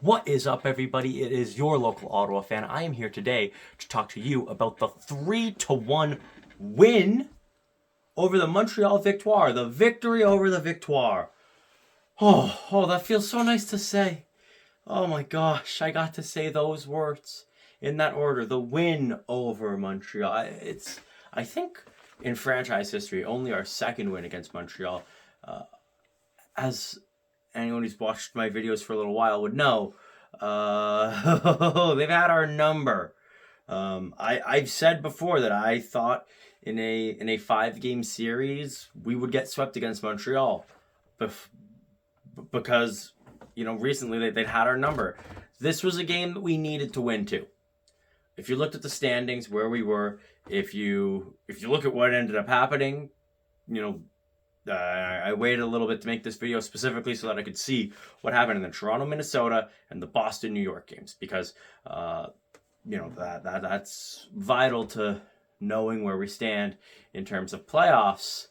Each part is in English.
What is up, everybody? It is your local Ottawa fan. I am here today to talk to you about the 3-1 win over the Montreal Victoire. The victory over the Victoire. Oh, that feels so nice to say. Oh my gosh, I got to say those words in that order. The win over Montreal. I think, in franchise history, only our second win against Montreal. As anyone who's watched my videos for a little while would know, they've had our number. I've said before that I thought in a 5-game series we would get swept against Montreal, because recently they'd had our number. This was a game that we needed to win too. If you looked at the standings where we were, if you look at what ended up happening, I waited a little bit to make this video specifically so that I could see what happened in the Toronto, Minnesota, and the Boston, New York games, because that's vital to knowing where we stand in terms of playoffs.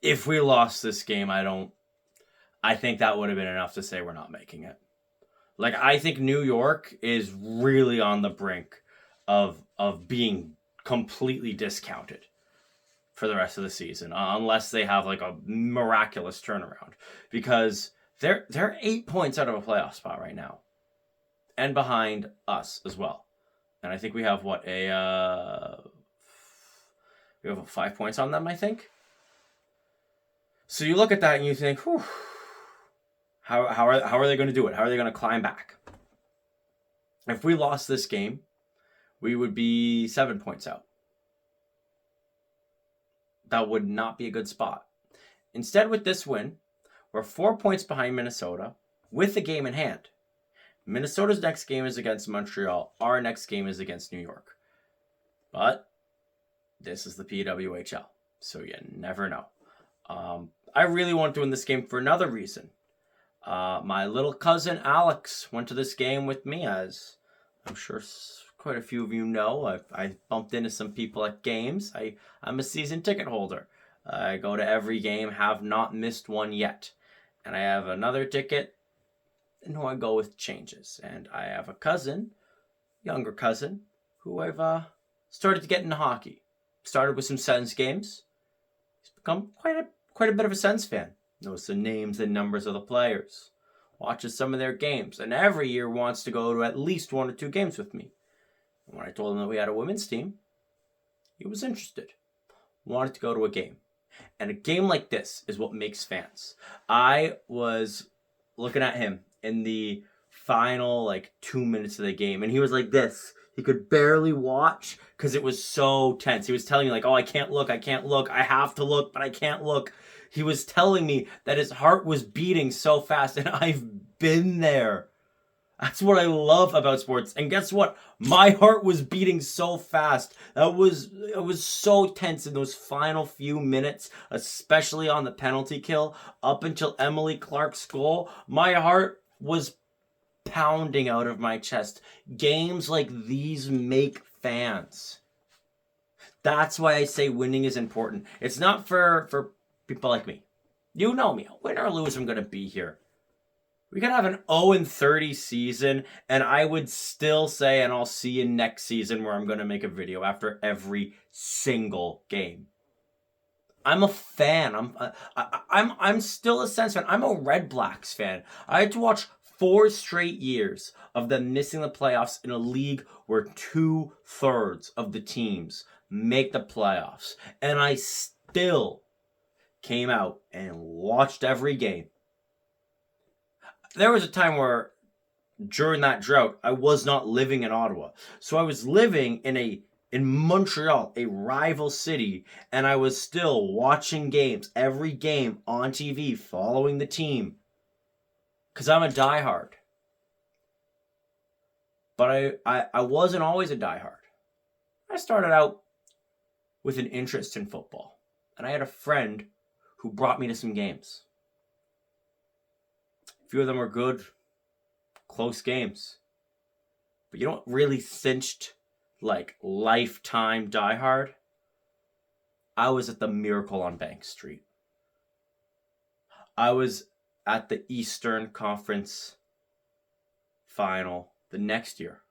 If we lost this game, I think that would have been enough to say we're not making it. Like, I think New York is really on the brink of being completely discounted for the rest of the season, unless they have like a miraculous turnaround, because they're 8 points out of a playoff spot right now, and behind us as well. And I think we have 5 points on them, I think. So you look at that and you think, whew, how are they going to do it? How are they going to climb back? If we lost this game, we would be 7 points out. That would not be a good spot. Instead, with this win, we're 4 points behind Minnesota with the game in hand. Minnesota's next game is against Montreal. Our next game is against New York. But this is the PWHL, so you never know. I really want to win this game for another reason. My little cousin Alex went to this game with me, as I'm sure quite a few of you know. I bumped into some people at games. I'm a season ticket holder. I go to every game, have not missed one yet. And I have another ticket, and who I go with changes. And I have a cousin, younger cousin, who I've started to get into hockey. Started with some Sens games. He's become quite a bit of a Sens fan. Knows the names and numbers of the players. Watches some of their games. And every year wants to go to at least 1 or 2 games with me. And when I told him that we had a women's team, he was interested. Wanted to go to a game. And a game like this is what makes fans. I was looking at him in the final 2 minutes of the game, and he was like this. He could barely watch because it was so tense. He was telling me, oh, I can't look. I have to look, but I can't look. He was telling me that his heart was beating so fast, and I've been there. That's what I love about sports. And guess what? My heart was beating so fast. It was so tense in those final few minutes, especially on the penalty kill, up until Emily Clark's goal. My heart was pounding out of my chest. Games like these make fans. That's why I say winning is important. It's not for people like me. You know me. Win or lose, I'm going to be here. We could have an 0-30 season, and I would still say, and I'll see you next season, where I'm going to make a video after every single game. I'm a fan. I'm still a Sens fan. I'm a Red Blacks fan. I had to watch 4 straight years of them missing the playoffs in a league where 2/3 of the teams make the playoffs, and I still came out and watched every game. There was a time where, during that drought, I was not living in Ottawa. So I was living in Montreal, a rival city, and I was still watching games, every game on TV, following the team. Because I'm a diehard. But I wasn't always a diehard. I started out with an interest in football. And I had a friend who brought me to some games. A few of them were good, close games. But you know what really cinched lifetime diehard? I was at the Miracle on Bank Street. I was at the Eastern Conference final the next year,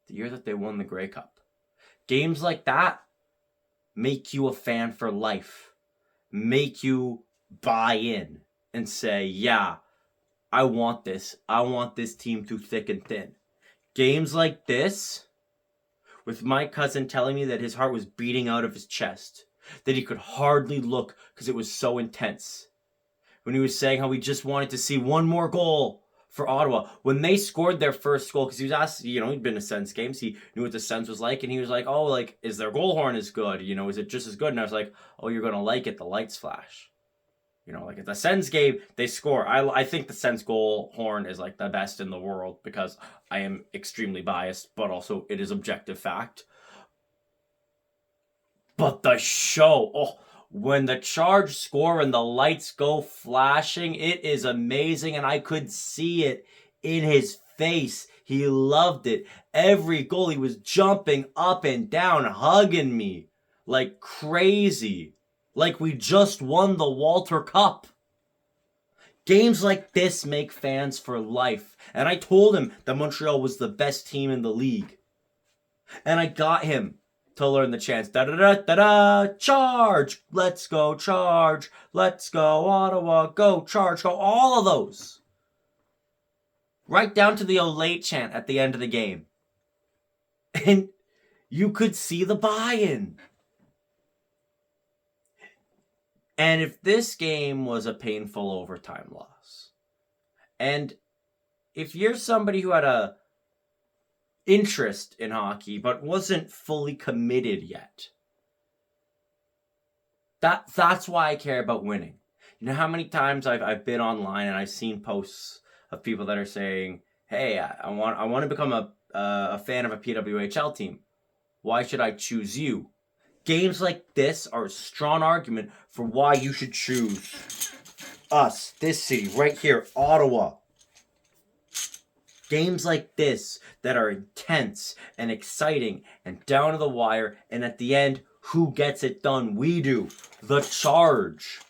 the year that they won the Grey Cup. Games like that make you a fan for life, make you buy in and say, yeah, I want this. I want this team through thick and thin. Games like this, with my cousin telling me that his heart was beating out of his chest, that he could hardly look because it was so intense. When he was saying how he just wanted to see one more goal for Ottawa. When they scored their first goal, because he was asked, he'd been to Sens games, he knew what the Sens was like, and he was like, oh, like, is their goal horn as good? Is it just as good? And I was like, oh, you're going to like it, the lights flash. Like at the Sens game, they score. I think the Sens goal horn is like the best in the world because I am extremely biased, but also it is objective fact. But the show, when the Charge score and the lights go flashing, it is amazing, and I could see it in his face. He loved it. Every goal, he was jumping up and down, hugging me like crazy. Like we just won the Walter Cup. Games like this make fans for life. And I told him that Montreal was the best team in the league. And I got him to learn the chants. Da-da-da-da-da, Charge! Let's go, Charge! Let's go, Ottawa! Go, Charge! Go! All of those. Right down to the Olate chant at the end of the game. And you could see the buy-in. And if this game was a painful overtime loss, and if you're somebody who had a interest in hockey but wasn't fully committed yet, that's why I care about winning. You know how many times I've been online and I've seen posts of people that are saying, hey, I want to become a fan of a PWHL team. Why should I choose you? Games like this are a strong argument for why you should choose us, this city, right here, Ottawa. Games like this that are intense and exciting and down to the wire, and at the end, who gets it done? We do. The Charge.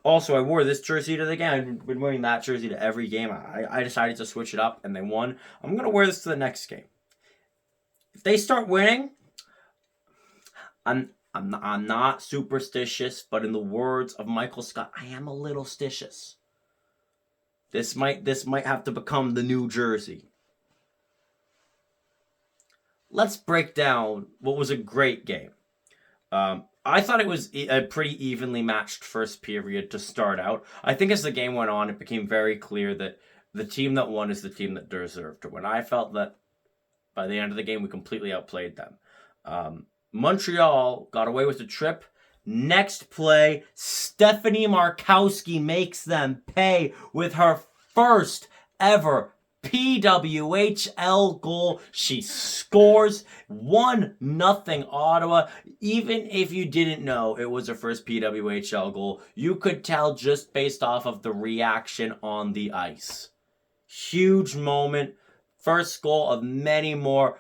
Also, I wore this jersey to the game. I've been wearing that jersey to every game. I decided to switch it up, and they won. I'm going to wear this to the next game. If they start winning, I'm not superstitious, but in the words of Michael Scott, I am a little stitious. This might have to become the new jersey. Let's break down what was a great game. I thought it was a pretty evenly matched first period to start out. I think as the game went on, it became very clear that the team that won is the team that deserved to win. I felt that by the end of the game, we completely outplayed them. Montreal got away with the trip. Next play, Stephanie Markowski makes them pay with her first ever PWHL goal. She scores 1-0 Ottawa. Even if you didn't know it was her first PWHL goal, you could tell just based off of the reaction on the ice. Huge moment. First goal of many more.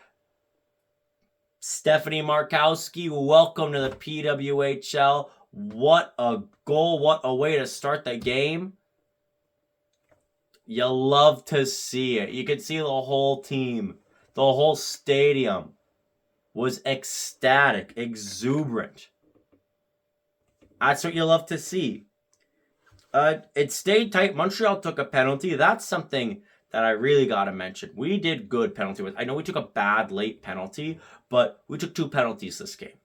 Stephanie Markowski, welcome to the PWHL. What a goal. What a way to start the game. You love to see it. You could see the whole team, the whole stadium was ecstatic, exuberant. That's what you love to see. It stayed tight. Montreal took a penalty. That's something that I really got to mention. We did good penalty with. I know we took a bad late penalty, but we took 2 penalties this game.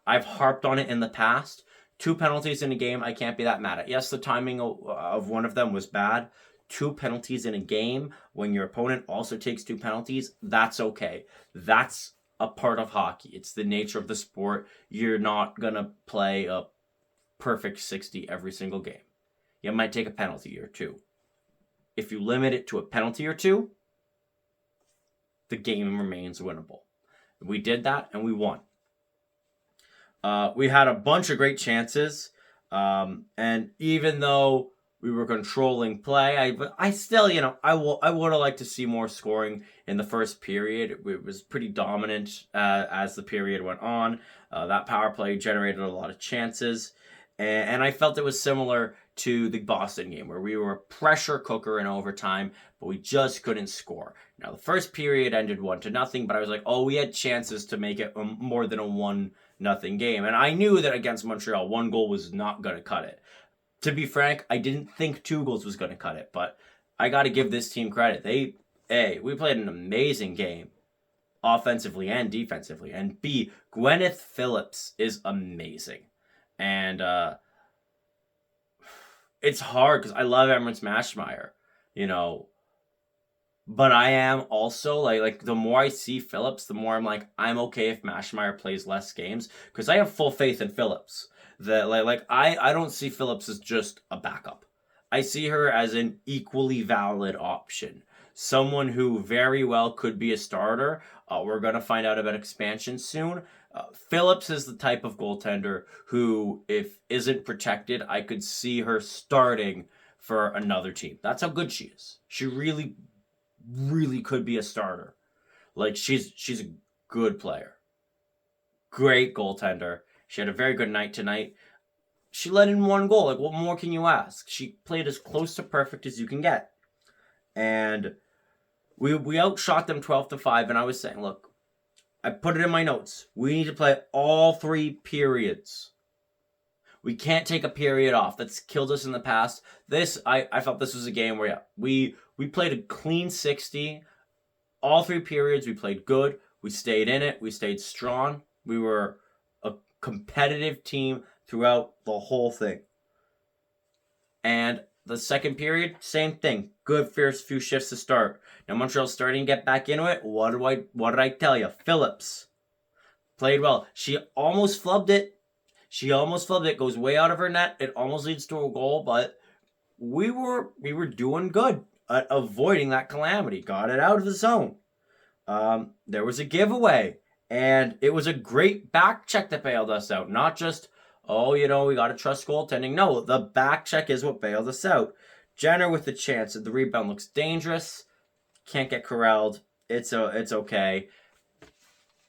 I've harped on it in the past. 2 penalties in a game, I can't be that mad at. Yes, the timing of one of them was bad. 2 penalties in a game when your opponent also takes 2 penalties, that's okay. That's a part of hockey. It's the nature of the sport. You're not going to play a perfect 60 every single game. You might take a penalty or 2. If you limit it to a penalty or 2, the game remains winnable. We did that, and we won. We had a bunch of great chances, and even though we were controlling play, I still, I would have liked to see more scoring in the first period. It was pretty dominant as the period went on. That power play generated a lot of chances, and I felt it was similar to the Boston game where we were a pressure cooker in overtime, but we just couldn't score. Now, the first period ended 1-0, but I was like, oh, we had chances to make it more than a 1-0 game. And I knew that against Montreal, 1 goal was not going to cut it. To be frank, I didn't think 2 goals was going to cut it, but I got to give this team credit. We played an amazing game, offensively and defensively. And B, Gwyneth Phillips is amazing. And it's hard because I love Emrys Mashmeyer, but I am also like the more I see Phillips, the more I'm like, I'm okay if Mashmeyer plays less games because I have full faith in Phillips. That I don't see Phillips as just a backup. I see her as an equally valid option. Someone who very well could be a starter. We're going to find out about expansion soon. Phillips is the type of goaltender who, if isn't protected, I could see her starting for another team. That's how good she is. She really, really could be a starter. She's a good player. Great goaltender. She had a very good night tonight. She let in 1 goal. What more can you ask? She played as close to perfect as you can get. And we outshot them 12-5, and I was saying, look, I put it in my notes. We need to play all 3 periods. We can't take a period off. That's killed us in the past. I felt this was a game where, we played a clean 60. All 3 periods, we played good. We stayed in it. We stayed strong. We were a competitive team throughout the whole thing. And the second period, same thing. Good first few shifts to start. Now Montreal's starting to get back into it. What did I tell you? Phillips played well. She almost flubbed it. Goes way out of her net. It almost leads to a goal, but we were doing good at avoiding that calamity. Got it out of the zone. There was a giveaway, and it was a great back check that bailed us out. Not just, we got to trust goaltending. No, the back check is what bailed us out. Jenner with the chance. The rebound looks dangerous. Can't get corralled. It's okay.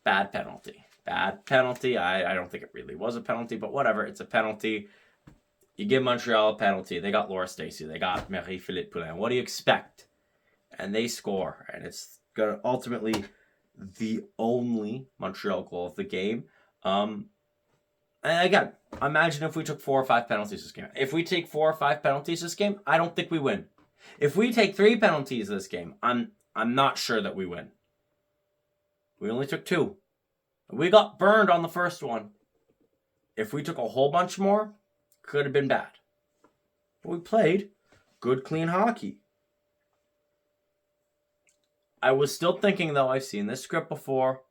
Bad penalty. I don't think it really was a penalty, but whatever. It's a penalty. You give Montreal a penalty. They got Laura Stacey. They got Marie-Philippe Poulin. What do you expect? And they score. And it's going to ultimately the only Montreal goal of the game. And again, imagine if we took 4 or 5 penalties this game. If we take 4 or 5 penalties this game, I don't think we win. If we take 3 penalties this game, I'm not sure that we win. We only took 2. We got burned on the first one. If we took a whole bunch more, could have been bad. But we played good, clean hockey. I was still thinking, though, I've seen this script before.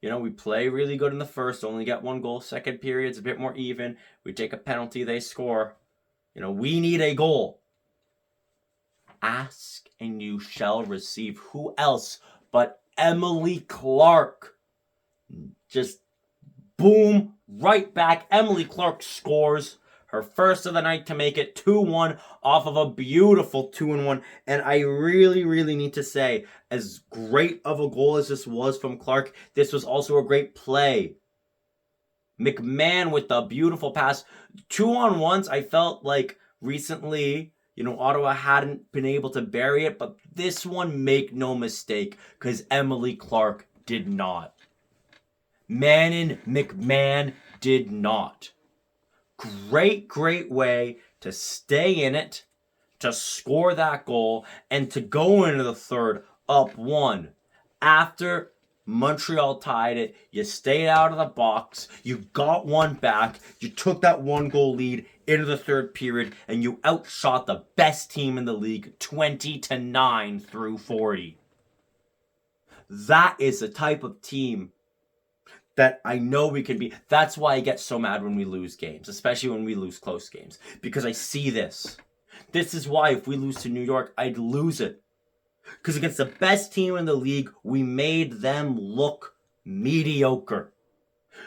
We play really good in the first, only get 1 goal. Second period's a bit more even. We take a penalty, they score. We need a goal. Ask and you shall receive. Who else but Emily Clark? Just boom, right back. Emily Clark scores her first of the night to make it 2-1 off of a beautiful 2-1. And I really, really need to say, as great of a goal as this was from Clark, this was also a great play. McMahon with the beautiful pass. 2-on-1s, I felt like recently, Ottawa hadn't been able to bury it, but this one, make no mistake, because Emily Clark did not. Manon McMahon did not. Great way to stay in it, to score that goal, and to go into the third up 1. After Montreal tied it, you stayed out of the box, you got 1 back, you took that 1 goal lead into the third period, and you outshot the best team in the league 20-9 through 40. That is the type of team that I know we can be. That's why I get so mad when we lose games, especially when we lose close games, because I see this. This is why if we lose to New York, I'd lose it. Because against the best team in the league, we made them look mediocre.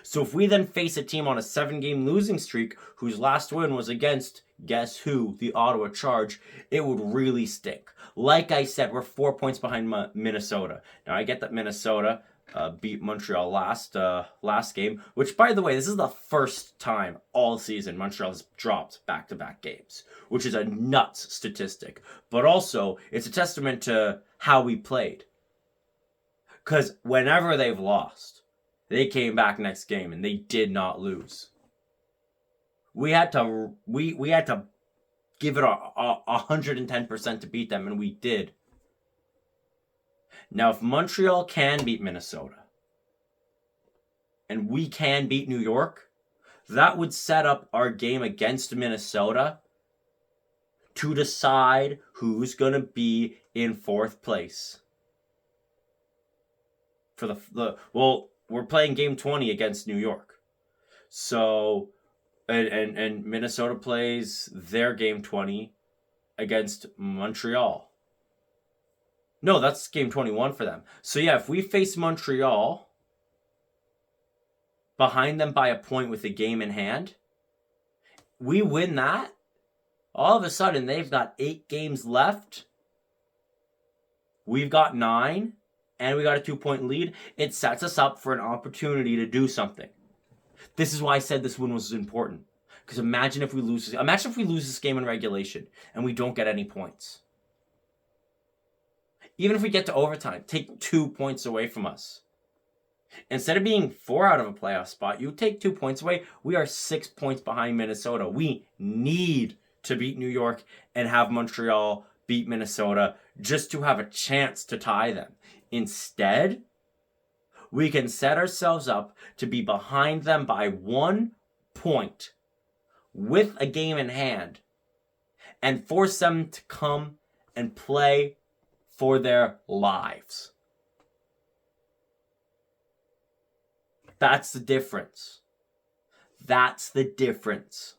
So if we then face a team on a 7-game losing streak whose last win was against, guess who, the Ottawa Charge, it would really stink. Like I said, we're 4 points behind Minnesota. Now I get that Minnesota, beat Montreal last game, which, by the way, this is the first time all season Montreal has dropped back-to-back games, which is a nuts statistic. But also, it's a testament to how we played. Because whenever they've lost, they came back next game and they did not lose. We had to give it 110% to beat them, and we did. Now, if Montreal can beat Minnesota and we can beat New York, that would set up our game against Minnesota to decide who's going to be in fourth place. For well, we're playing game 20 against New York. So, and Minnesota plays their game 20 against Montreal. No, that's game 21 for them. So yeah, if we face Montreal behind them by a point with a game in hand, we win that, all of a sudden they've got 8 games left. We've got 9, and we got a 2-point lead. It sets us up for an opportunity to do something. This is why I said this win was important. Because imagine if we lose this game in regulation and we don't get any points. Even if we get to overtime, take 2 points away from us. Instead of being 4 out of a playoff spot, you take 2 points away. We are 6 points behind Minnesota. We need to beat New York and have Montreal beat Minnesota just to have a chance to tie them. Instead, we can set ourselves up to be behind them by 1 point with a game in hand and force them to come and play for their lives. That's the difference. That's the difference.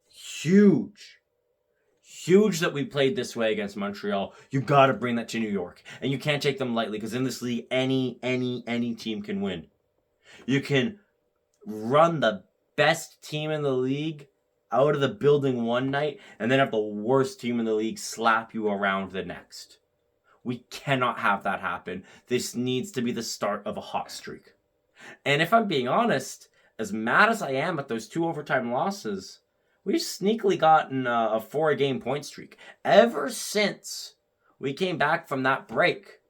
Huge. Huge that we played this way against Montreal. You got to bring that to New York. And you can't take them lightly, because in this league, any team can win. You can run the best team in the league out of the building one night and then have the worst team in the league slap you around the next. We cannot have that happen. This needs to be the start of a hot streak. And if I'm being honest, as mad as I am at those 2 overtime losses, we've sneakily gotten a 4-game point streak. Ever since we came back from that break,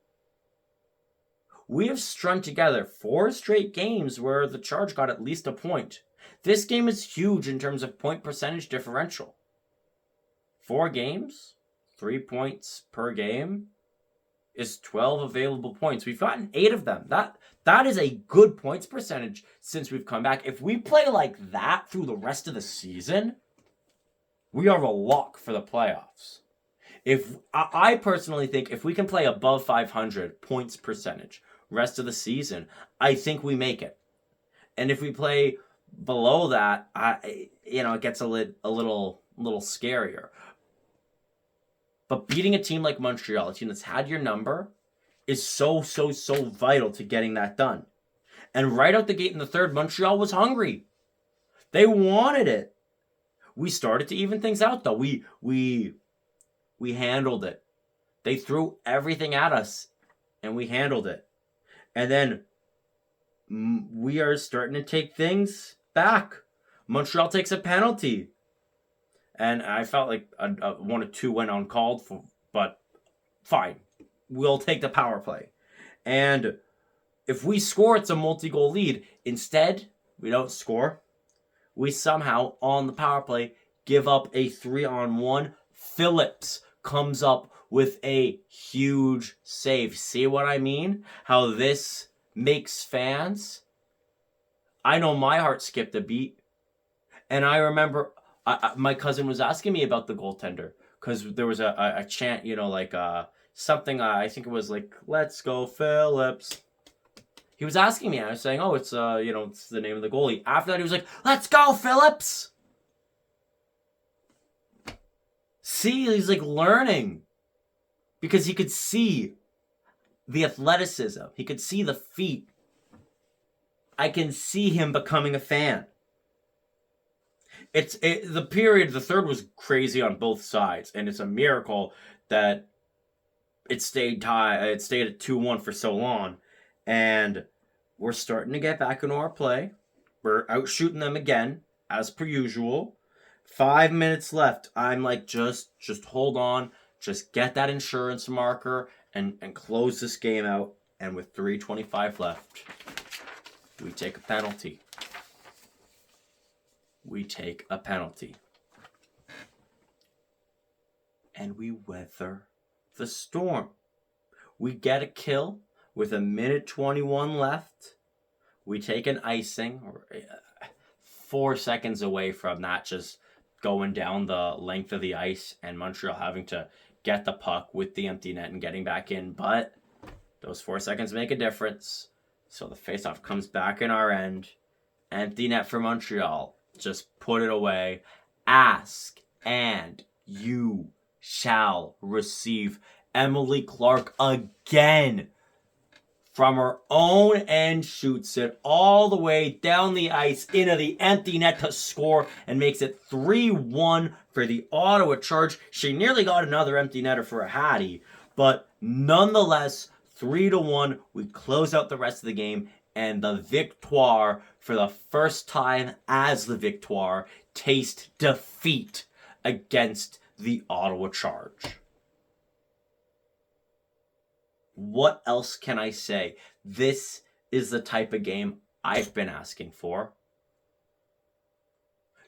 we have strung together 4 straight games where the Charge got at least a point. This game is huge in terms of point percentage differential. 4 games, 3 points per game, is 12 available points. We've gotten 8 of them. That is a good points percentage since we've come back. If we play like that through the rest of the season, we are a lock for the playoffs. If I personally think if we can play above 500 points percentage rest of the season, I think we make it. And if we play below that, it gets a little scarier. But beating a team like Montreal, a team that's had your number, is so vital to getting that done. And right out the gate in the third, Montreal was hungry. They wanted it. We started to even things out, though. We handled it. They threw everything at us, and we handled it. And then we are starting to take things back. Montreal takes a penalty. And I felt like 1 or 2 went uncalled for, but fine. We'll take the power play. And if we score, it's a multi-goal lead. Instead, we don't score. We somehow, on the power play, give up a 3-on-1. Phillips comes up with a huge save. See what I mean? How this makes fans? I know my heart skipped a beat. And I remember my cousin was asking me about the goaltender, because there was a chant, something, I think it was like, "Let's go Phillips." He was asking me, I was saying, it's the name of the goalie. After that, he was like, "Let's go Phillips." See, he's like learning, because he could see the athleticism. He could see the feet. I can see him becoming a fan. The third was crazy on both sides, and it's a miracle that it stayed tied. It stayed at 2-1 for so long, and we're starting to get back into our play. We're out shooting them again, as per usual. 5 minutes left. I'm like, just hold on. Just get that insurance marker and close this game out. And with 3:25 left, we take a penalty. And we weather the storm. We get a kill with 1:21 left. We take an icing, 4 seconds away from that just going down the length of the ice and Montreal having to get the puck with the empty net and getting back in. But those 4 seconds make a difference. So the faceoff comes back in our end. Empty net for Montreal. Just put it away. Ask and you shall receive. Emily Clark again from her own end shoots it all the way down the ice into the empty net to score and makes it 3-1 for the Ottawa Charge. She nearly got another empty netter for a Hattie, but nonetheless, 3-1. We close out the rest of the game, and the Victoire, for the first time as the Victoire, taste defeat against the Ottawa Charge. What else can I say? This is the type of game I've been asking for.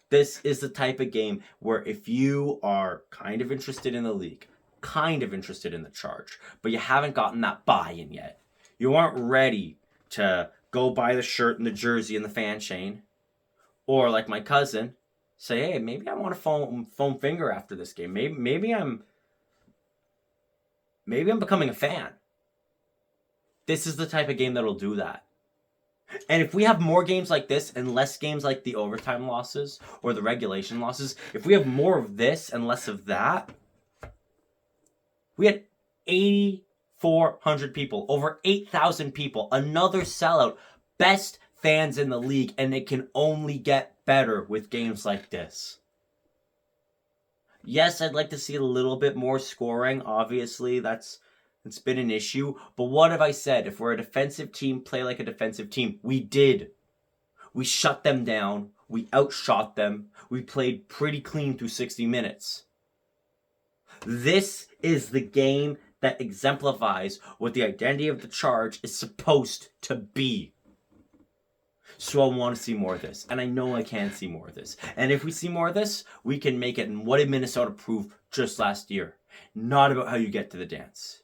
This is the type of game where if you are kind of interested in the league, kind of interested in the Charge, but you haven't gotten that buy-in yet, you aren't ready to go buy the shirt and the jersey and the fan chain, or like my cousin, say, hey, maybe I want to foam finger after this game. Maybe I'm becoming a fan. This is the type of game that'll do that. And if we have more games like this and less games like the overtime losses or the regulation losses, if we have more of this and less of that, we had 8,400 people, over 8,000 people, another sellout, best fans in the league, and it can only get better with games like this. Yes, I'd like to see a little bit more scoring. Obviously, it's been an issue. But what have I said? If we're a defensive team, play like a defensive team. We did. We shut them down. We outshot them. We played pretty clean through 60 minutes. This is the game that exemplifies what the identity of the Charge is supposed to be. So I want to see more of this. And I know I can see more of this. And if we see more of this, we can make it. And what did Minnesota prove just last year? Not about how you get to the dance.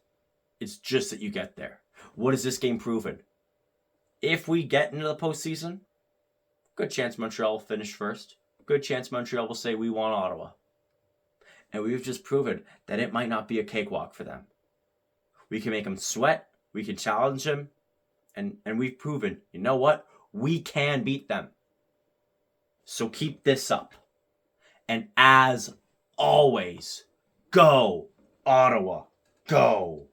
It's just that you get there. What has this game proven? If we get into the postseason, good chance Montreal will finish first. Good chance Montreal will say we want Ottawa. And we've just proven that it might not be a cakewalk for them. We can make them sweat. We can challenge them. And we've proven, you know what? We can beat them. So keep this up. And as always, go, Ottawa, go.